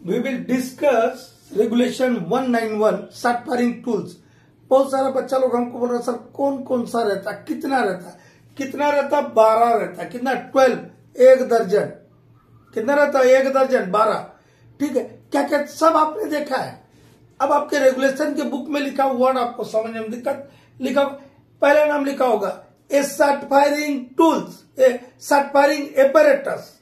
we will discuss regulation 191 short firing tools. बहुत सारा बच्चा लोग हमको बोल रहा है सर कौन कौन सा रहता है, कितना रहता है, 12 रहता है, कितना 12, 1 दर्जन, कितना रहता है 1 दर्जन 12। ठीक है, क्या क्या सब आपने देखा है। अब आपके रेगुलेशन के बुक में लिखा वर्ड आपको समझने में दिक्कत, लिखा पहला नाम लिखा होगा ए शॉर्ट फायरिंग टूल्स, ए short firing apparatus,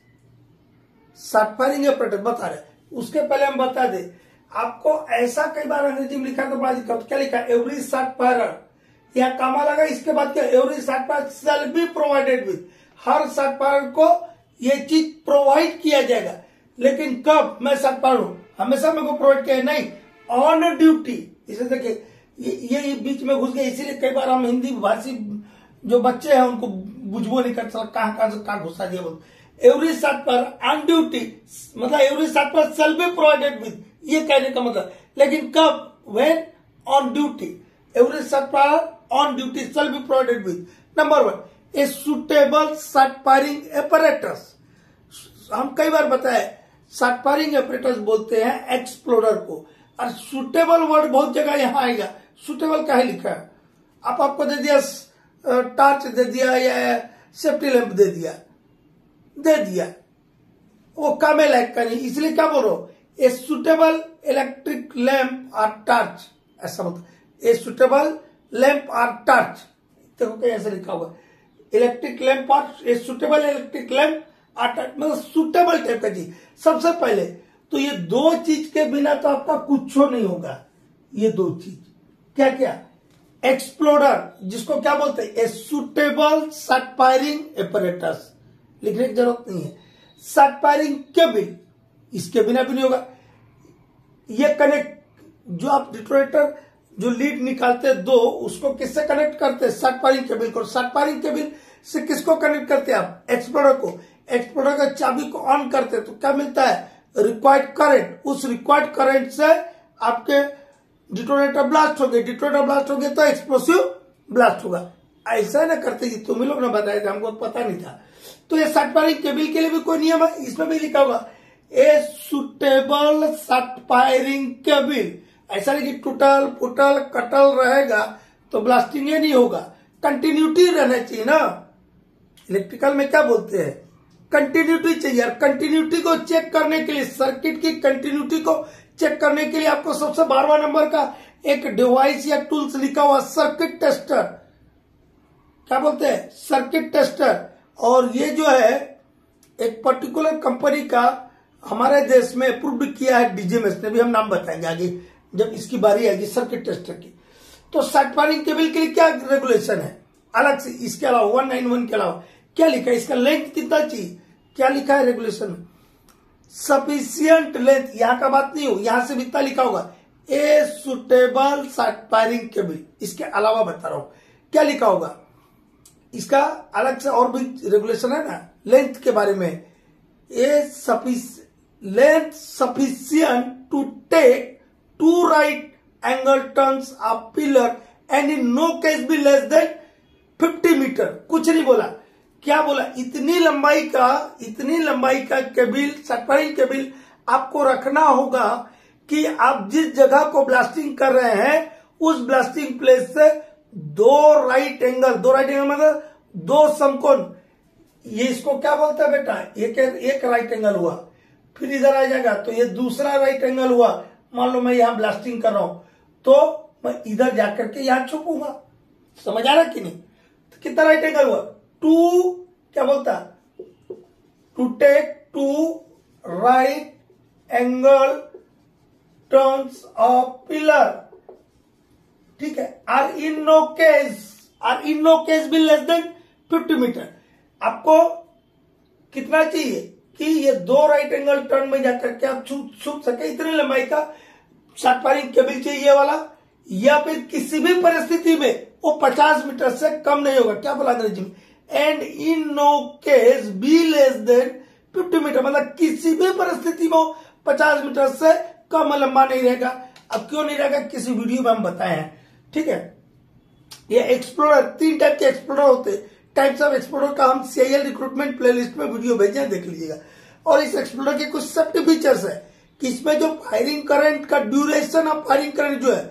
short firing apparatus बता रहे। उसके पहले हम बता दें आपको, ऐसा कई बार अंग्रेजी में लिखा तो बड़ा दिक्कत, क्या लिखा एवरी शॉर्ट फायरर, यहाँ कामा लगा, इसके बाद क्या every shot firer shall be provided with, her short fire को ये चीज प्रोवाइड किया जाएगा। लेकिन कब मैं शॉर्ट फायर हूं, हमेशा मेरे को प्रोवाइड किया नहीं, ऑन ड्यूटी। इसे देखिए ये बीच में घुस गए, इसीलिए कई बार हम हिंदी भाषी जो बच्चे हैं उनको बुझबो नहीं करता, कहां से कहां घुसा दिया बोल। Every shot firer on duty मतलब every shot firer shall be provided with, ये कहने का मतलब। लेकिन कब, when on duty, every shot firer on duty shall be provided with. Number 1 a suitable shot firing apparatus. हम कई बार बताए शॉर्ट फायरिंग एपरेटस बोलते हैं एक्सप्लोरर को, और सुटेबल वर्ड बहुत जगह यहां आएगा। सुटेबल क्या है लिखा है, आपको दे दिया टॉर्च दे दिया या सेफ्टी लैंप दे दिया, वो काम लायक का नहीं, इसलिए क्या बोल रहा हूं ए सुटेबल इलेक्ट्रिक लैंप और टॉर्च, ऐसा मतलब ए सुटेबल लैंप और टॉर्च। देखो क्या ऐसा लिखा हुआ इलेक्ट्रिक लैंप और ए सुटेबल इलेक्ट्रिक लैंप और टॉर्च, मतलब सुटेबल टाइप का चीज। सबसे पहले तो ये 2 चीज के बिना तो आपका कुछ नहीं होगा। ये 2 चीज क्या क्या, एक्सप्लोरर जिसको क्या बोलते हैं ए सुटेबल शॉर्ट फायरिंग एपरेटस, लिखने की जरूरत नहीं है। शॉर्ट फायरिंग केबल इसके बिना भी नहीं होगा। ये कनेक्ट जो आप डिटोनेटर जो लीड निकालते हैं 2, उसको किससे कनेक्ट करते हैं, शॉर्ट फायरिंग केबल को। शॉर्ट फायरिंग केबल से किसको कनेक्ट करते हैं आप, एक्सप्लोरर को। एक्सप्लोरर का चाबी को ऑन करते हैं तो क्या मिलता है, रिक्वायर्ड करंट। उस रिक्वायर्ड करंट से आपके डिटोनेटर ब्लास्ट हो गए, डिटोनेटर ब्लास्ट हो गए तो एक्सप्लोसिव ब्लास्ट होगा। ऐसा ना करते जी, तुम ही लोग ना बताए थे, हमको पता नहीं था। तो ये शॉर्ट फायरिंग केबल के लिए भी कोई नियम है, इसमें भी लिखा होगा ए सुटेबल शॉर्ट फायरिंग केबल। ऐसा नहीं कि टूटल फुटल कटल रहेगा तो ब्लास्टिंग ये नहीं होगा, कंटिन्यूटी रहना चाहिए ना। इलेक्ट्रिकल में क्या बोलते हैं, कंटिन्यूटी चाहिए। और कंटिन्यूटी को चेक करने के लिए, सर्किट की कंटिन्यूटी को चेक करने के लिए आपको सबसे 12वां नंबर का एक डिवाइस या टूल्स लिखा हुआ सर्किट टेस्टर, क्या बोलते हैं सर्किट टेस्टर। और ये जो है एक पर्टिकुलर कंपनी का हमारे देश में अप्रूव किया है डीजीएमएस ने, भी हम नाम बताएंगे आगे जब इसकी बारी आएगी सर्किट टेस्टर की। तो शॉर्ट फायरिंग केबल के लिए क्या रेगुलेशन है अलग से, इसके अलावा 191 के अलावा क्या लिखा है, इसका लेंथ कितना चाहिए, क्या लिखा है रेगुलेशन में, सफिशियंट लेंथ। यहां का बात नहीं हो, यहां से इतना लिखा होगा ए सुटेबल शॉर्ट फायरिंग केबल। इसके अलावा बता रहा हूं क्या लिखा होगा, इसका अलग से और भी रेगुलेशन है ना लेंथ के बारे में। A length sufficient to take 2 right angle turns of pillar and in no case be less than 50 metre. कुछ नहीं बोला, क्या बोला, इतनी लंबाई का केबल, शॉर्ट फायरिंग केबल आपको रखना होगा कि आप जिस जगह को ब्लास्टिंग कर रहे हैं उस ब्लास्टिंग प्लेस से 2 राइट एंगल मतलब 2 समकोण, ये इसको क्या बोलता है बेटा, एक राइट एंगल हुआ, फिर इधर आ जाएगा तो ये दूसरा राइट एंगल हुआ। मान लो मैं यहां ब्लास्टिंग कर रहा हूं तो मैं इधर जाकर के यहां छुपूंगा, समझ आ रहा कि नहीं। तो कितना राइट एंगल हुआ, 2 क्या बोलता, to take 2 right angle turns of pillar, ठीक है। Or in no case be less than 50 metre. आपको कितना चाहिए कि ये 2 राइट एंगल टर्न में जाकर के आप छू सके, इतनी लंबाई का शॉर्ट फायरिंग केबल चाहिए ये वाला। या फिर किसी भी परिस्थिति में वो 50 मीटर से कम नहीं होगा, क्या बोला अंग्रेजी में, and in no case be less than 50 metre, मतलब किसी भी परिस्थिति में 50 मीटर से कम लंबा नहीं रहेगा। अब क्यों नहीं रहेगा, किसी वीडियो में हम बताए हैं, ठीक है। ये एक्सप्लोरर 3 टाइप के एक्सप्लोरर होते हैं, टाइप्स ऑफ एक्सप्लोरर का हम CIL रिक्रूटमेंट प्लेलिस्ट में वीडियो भेजे, देख लीजिएगा। और इस एक्सप्लोरर के कुछ सेफ्टी फीचर्स है कि इसमें जो फायरिंग करंट का ड्यूरेशन ऑफ फायरिंग करंट जो है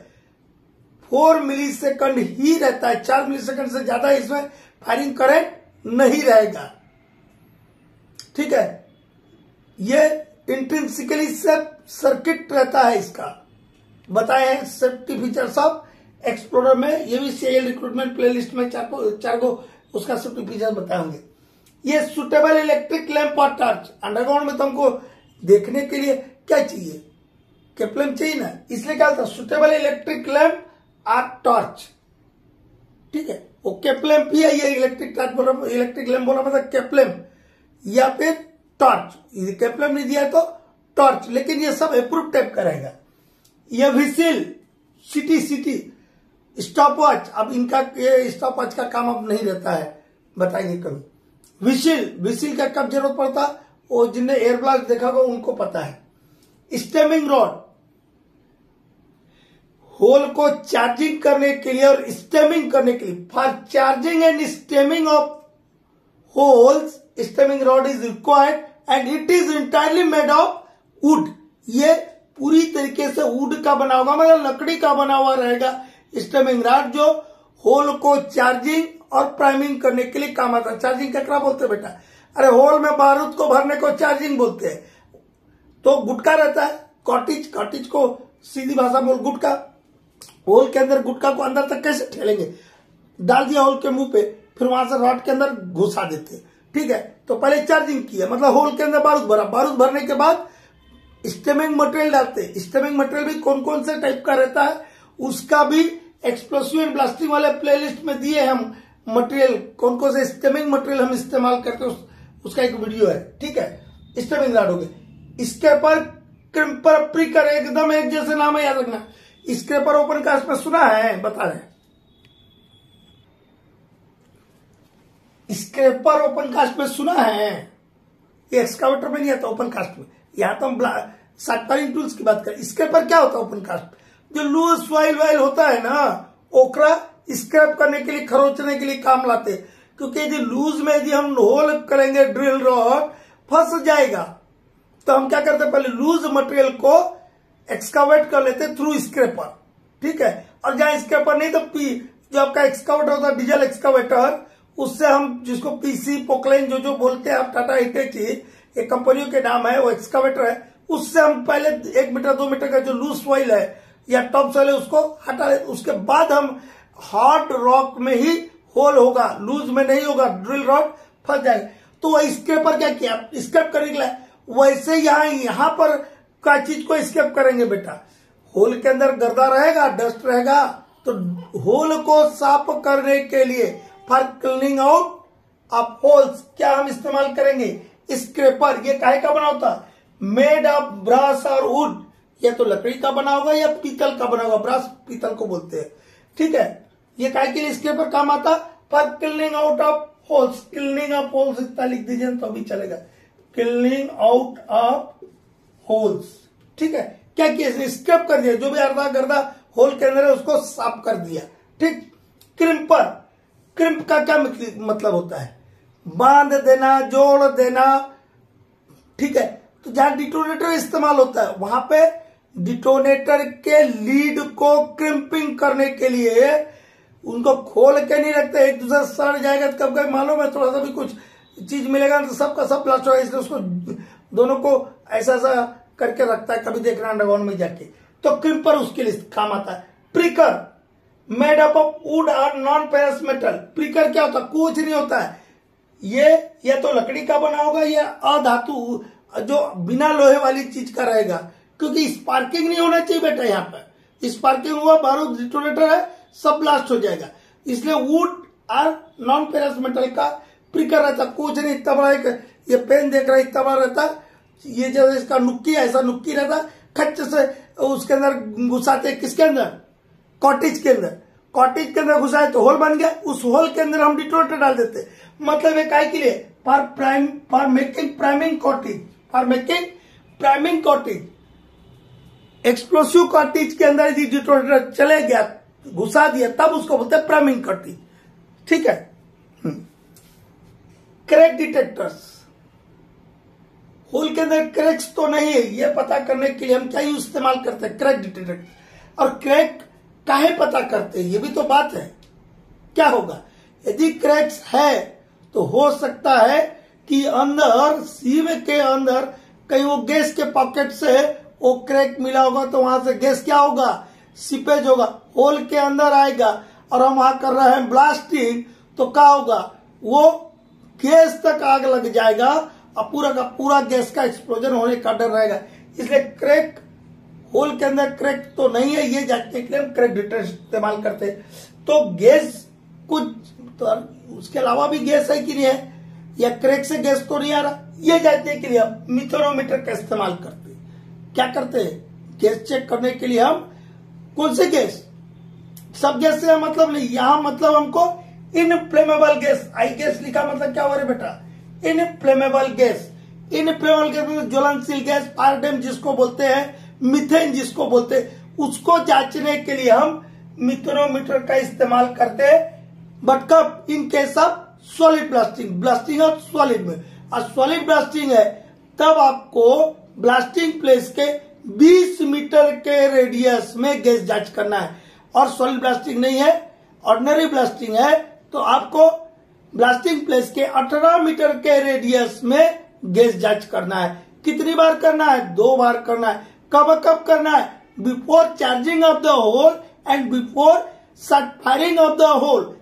4 मिलीसेकंड ही रहता है, 4 मिलीसेकंड से ज्यादा इसमें फायरिंग करंट नहीं रहेगा। ठीक है, ये इंट्रिंसिकली सर्किट रहता है इसका, बताए हैं सेफ्टी फीचर्स ऑफ एक्सप्लोरर में। ये भी सीआईएल रिक्रूटमेंट प्लेलिस्ट में चार गो उसका सेफ्टी फीचर बताए होंगे। ये सुटेबल इलेक्ट्रिक लैंप और टॉर्च, अंडरग्राउंड में तुमको देखने के लिए क्या चाहिए, केप्लम चाहिए ना, इसलिए क्या होता है सुटेबल इलेक्ट्रिक लैंप और टॉर्च। ठीक है, वो केप्लम भी है, ये इलेक्ट्रिक टॉर्च बोल रहा, इलेक्ट्रिक लैंप बोला मतलब केप्लम या फिर टॉर्च। केप्लम नहीं दिया तो टॉर्च, लेकिन ये सब अप्रूव टाइप का रहेगा। ये व्हिसिल, सिटी स्टॉप वॉच, अब इनका ये स्टॉप वॉच का काम अब नहीं रहता है, बताएंगे कभी। व्हिसिल का कब जरूरत पड़ता, वो जिनने एयर ब्लास्ट देखा होगा उनको पता है। स्टेमिंग रॉड, होल को चार्जिंग करने के लिए और स्टेमिंग करने के लिए, for charging and stemming of holes stemming rod is required and it is entirely made of would. ये पूरी तरीके से वुड का बना होगा, मतलब लकड़ी का बना हुआ रहेगा स्टेमिंग रॉड, जो होल को चार्जिंग और प्राइमिंग करने के लिए काम आता है। चार्जिंग क्या बोलते हैं बेटा, अरे होल में बारूद को भरने को चार्जिंग बोलते हैं। तो गुटका रहता है, कॉटेज को सीधी भाषा बोल गुटका, होल के अंदर गुटका को अंदर तक कैसे ठेलेंगे, डाल दिया होल के मुंह पे, फिर वहां से रॉड के अंदर घुसा देते। ठीक है, तो पहले चार्जिंग किया, मतलब होल के अंदर बारूद भरा, बारूद भरने के बाद स्टेमिंग मटेरियल डालते। स्टेमिंग मटेरियल भी कौन कौन से टाइप का रहता है उसका भी एक्सप्लोसिव एंड ब्लास्टिंग वाले प्लेलिस्ट में दिए हम मटेरियल, कौन कौन से स्टेमिंग मटेरियल हम इस्तेमाल करते हैं उसका एक वीडियो है। ठीक है, स्टेमिंग रॉड हो गए। स्क्रैपर, क्रिम्पर, प्रिकर, एकदम एक जैसे नाम है, याद रखना। स्क्रैपर ओपन कास्ट में सुना है, बता रहे हैं। स्क्रैपर ओपन कास्ट में सुना है, ये एक्सकावेटर में नहीं आता, ओपन कास्ट में। यहां तो हम साटपारिंग टूल्स की बात करें। स्क्रैपर क्या होता है ओपन कास्ट, जो लूज वाइल होता है ना, ओकरा स्क्रैप करने के लिए, खरोचने के लिए काम लाते, क्योंकि यदि लूज में यदि हम होल करेंगे ड्रिल रॉड फंस जाएगा, तो हम क्या करते हैं पहले लूज मटेरियल को एक्सकावेट कर लेते थ्रू स्क्रैपर। ठीक है, और जहां स्क्रैपर नहीं तो जो आपका एक्सकावेटर होता है डीजल एक्सकावेटर, उससे हम जिसको पीसी पोकलाइन जो बोलते हैं आप, टाटा हिटेची ये कंपनियों के नाम है, वो एक्सकावेटर है, उससे हम पहले 1 मीटर 2 मीटर का जो लूज सॉइल है या टॉप सॉइल है उसको हटा ले, उसके बाद हम हार्ड रॉक में ही होल होगा, लूज में नहीं होगा, ड्रिल रॉड फंस जाएगा। तो वह स्क्रैपर क्या किया, स्क्रैप करने के लिए, वैसे यहां पर का चीज को स्क्रैप करेंगे बेटा। होल के अंदर गर्दा रहेगा, डस्ट रहेगा, तो होल को साफ करने के लिए for cleaning out of holes क्या हम इस्तेमाल करेंगे, स्क्रैपर। ये काहे का बना होता है, मेड ऑफ ब्रास और वुड, या तो लकड़ी का बना होगा या पीतल का बना होगा, ब्रास पीतल को बोलते हैं। ठीक है, ये काहे के लिए स्क्रैपर काम आता, for cleaning out of holes. Cleaning of holes इतना लिख दीजिए तो अभी चलेगा, क्लीनिंग आउट ऑफ होल्स। ठीक है, क्या किया, स्क्रैप कर दिया, जो भी अर्धा गर्दा होल के अंदर है उसको साफ कर दिया। ठीक, क्रिम्पर, क्रिम्प का क्या मतलब होता है, बांध देना, जोड़ देना। ठीक है, तो जहां डिटोनेटर इस्तेमाल होता है वहां पे डिटोनेटर के लीड को क्रिम्पिंग करने के लिए उनको खोल के नहीं रखते, एक दूसरे सड़ जाएगा तो कब कभी मालूम है, थोड़ा सा भी कुछ चीज मिलेगा तो सबका सब ब्लास्ट होगा, इसलिए उसको दोनों को ऐसा करके रखता है, कभी देखना अंडरग्राउंड में जाके। तो क्रिम्पर उसके लिए काम आता है। प्रिकर, मेड अप ऑफ वुड और नॉन पेरस मेटल। प्रिकर क्या होता है, कुछ नहीं होता है, ये या तो लकड़ी का बना होगा या अधातु जो बिना लोहे वाली चीज का रहेगा, क्योंकि स्पार्किंग नहीं होना चाहिए बेटा। यहाँ पर स्पार्किंग हुआ, बारूद डिटोनेटर है, सब ब्लास्ट हो जाएगा, इसलिए वुड और नॉन पेरस मेटल का प्रिकर रहता। कुछ नहीं, इतना बड़ा एक ये पेन देख रहा है, इतना बड़ा रहता, ये जैसे इसका नुक्की ऐसा नुक्की रहता, खच्च से उसके अंदर घुसाते, किसके अंदर, कॉटेज के अंदर। कॉटेज के अंदर घुसाए तो होल बन गया, उस होल के अंदर हम डिटोनेटर डाल देते। मतलब ये काय के लिए, for making priming cottage, for making priming cottage. Explosive cottage के अंदर यदि डिटोनेटर चले गया, घुसा दिया, तब उसको बोलते हैं प्राइमिंग कॉटेज। ठीक है, क्रैक डिटेक्टर्स, होल के अंदर क्रैक्स तो नहीं है, ये पता करने के लिए हम क्या यूज इस्तेमाल करते हैं, क्रैक डिटेक्टर। और क्रैक काहे पता करते हैं, ये भी तो बात है। क्या होगा, यदि क्रैक्स है तो हो सकता है कि अंदर सीव के अंदर कहीं वो गैस के पॉकेट से वो क्रैक मिला होगा, तो वहां से गैस क्या होगा, सीपेज होगा, होल के अंदर आएगा। और हम वहां कर रहे हैं ब्लास्टिंग, तो क्या होगा, वो गैस तक आग लग जाएगा और पूरा का पूरा गैस का एक्सप्लोजन होने का डर रहेगा। इसलिए क्रैक, होल के अंदर क्रैक तो नहीं है, ये जांचने के लिए हम क्रैक डिटेक्टर इस्तेमाल करते हैं। तो गैस कुछ तो उसके अलावा भी गैस है कि नहीं है, या क्रैक से गैस तो नहीं आ रहा, ये जांचने के लिए हम मिथेनोमीटर का इस्तेमाल करते हैं। क्या करते हैं, गैस चेक करने के लिए हम कौन से गैस, सब गैस से मतलब नहीं, यहां मतलब हमको इनफ्लेमेबल गैस, आई गैस लिखा मतलब क्या हो रहा है बेटा, इनफ्लेमेबल गैस। इनफ्लेमेबल गैस मतलब ज्वलनशील गैस, फायर जिसको बोलते हैं, मीथेन जिसको बोलते हैं, उसको जांचने के लिए हम मिथेनोमीटर का इस्तेमाल करते हैं। बट कब, in case of solid blasting, blasting of solid में। और सॉलिड ब्लास्टिंग है तब आपको ब्लास्टिंग प्लेस के 20 मीटर के रेडियस में गैस जांच करना है। और सॉलिड ब्लास्टिंग नहीं है, ऑर्डिनरी ब्लास्टिंग है, तो आपको ब्लास्टिंग प्लेस के 18 मीटर के रेडियस में गैस जांच करना है। कितनी बार करना है, 2 बार करना है। कब कब करना है, before charging of the hole and before firing of the hole.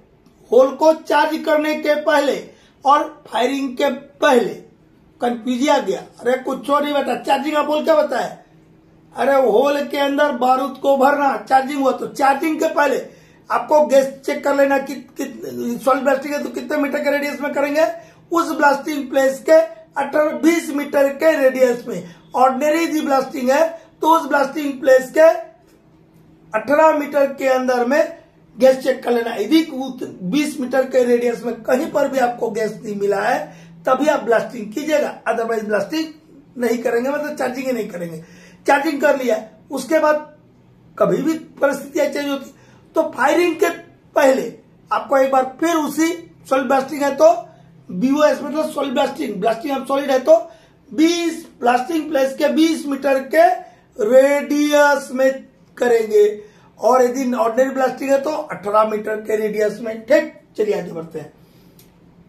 Hole को चार्ज करने के पहले और फायरिंग के पहले। कंफ्यूज आ गया, अरे कुछ नहीं बेटा, चार्जिंग ऑफ होल क्या बताया, अरे होल के अंदर बारूद को भरना, चार्जिंग हुआ तो चार्जिंग के पहले आपको गैस चेक कर लेना कि सॉलिड ब्लास्टिंग है तो कितने मीटर के रेडियस में करेंगे, उस ब्लास्टिंग प्लेस के 20 मीटर के रेडियस में। ऑर्डिनरी यदि ब्लास्टिंग है तो उस ब्लास्टिंग प्लेस के 18 मीटर के अंदर में गैस चेक कर लेना। यदि 20 मीटर के रेडियस में कहीं पर भी आपको गैस नहीं मिला है तभी आप ब्लास्टिंग कीजिएगा, अदरवाइज ब्लास्टिंग नहीं करेंगे, मतलब चार्जिंग ही नहीं करेंगे। चार्जिंग कर लिया, उसके बाद कभी भी परिस्थितियां चेंज होती तो फायरिंग के पहले आपको एक बार फिर उसी सॉलिड ब्लास्टिंग है तो बीओएस मतलब solid blasting, blasting of solid है तो 20 ब्लास्टिंग प्लेस के 20 मीटर के रेडियस में करेंगे। और यदि ऑर्डिनरी ब्लास्टिंग है तो 18 मीटर के रेडियस में। ठीक, चलिए आगे बढ़ते हैं।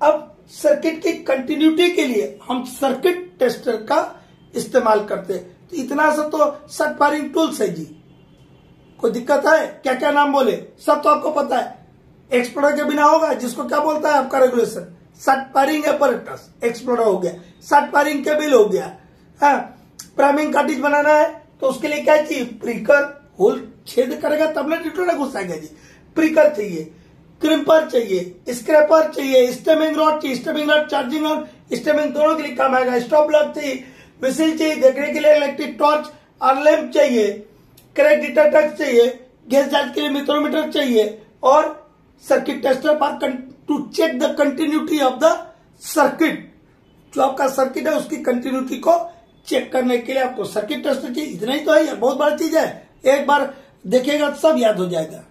अब सर्किट की कंटिन्यूटी के लिए हम सर्किट टेस्टर का इस्तेमाल करते हैं। तो इतना सा तो शॉर्ट फायरिंग टूल्स है जी, कोई दिक्कत है, क्या क्या नाम बोले सब तो आपको पता है। एक्सप्लोरर के बिना होगा, जिसको क्या बोलता है आपका regulation, short firing apparatus, explorer हो गया, शॉर्ट फायरिंग केबल हो गया। प्राइमिंग कार्ट्रिज बनाना है तो उसके लिए क्या चाहिए, प्रीकर, होल छेद करेगा तब ना डिटोनेटर घुसाएगा जी, प्रीकर चाहिए, क्रिम्पर चाहिए, स्क्रैपर चाहिए, स्टेमिंग रॉड चाहिए, stemming rod, charging rod, stemming दोनों के लिए काम आएगा, स्टॉप लॉक चाहिए, विसिल चाहिए, देखने के लिए इलेक्ट्रिक टॉर्च और लैंप चाहिए, क्रैक डिटेक्टर चाहिए, गैस जांच के लिए मिथेनोमीटर चाहिए, और circuit tester for to check the continuity of the circuit. जो आपका सर्किट है उसकी कंटिन्यूटी को चेक करने के लिए आपको सर्किट टेस्टर की, इतना ही तो है, बहुत बड़ी चीज है, एक बार देखेगा तो सब याद हो जाएगा।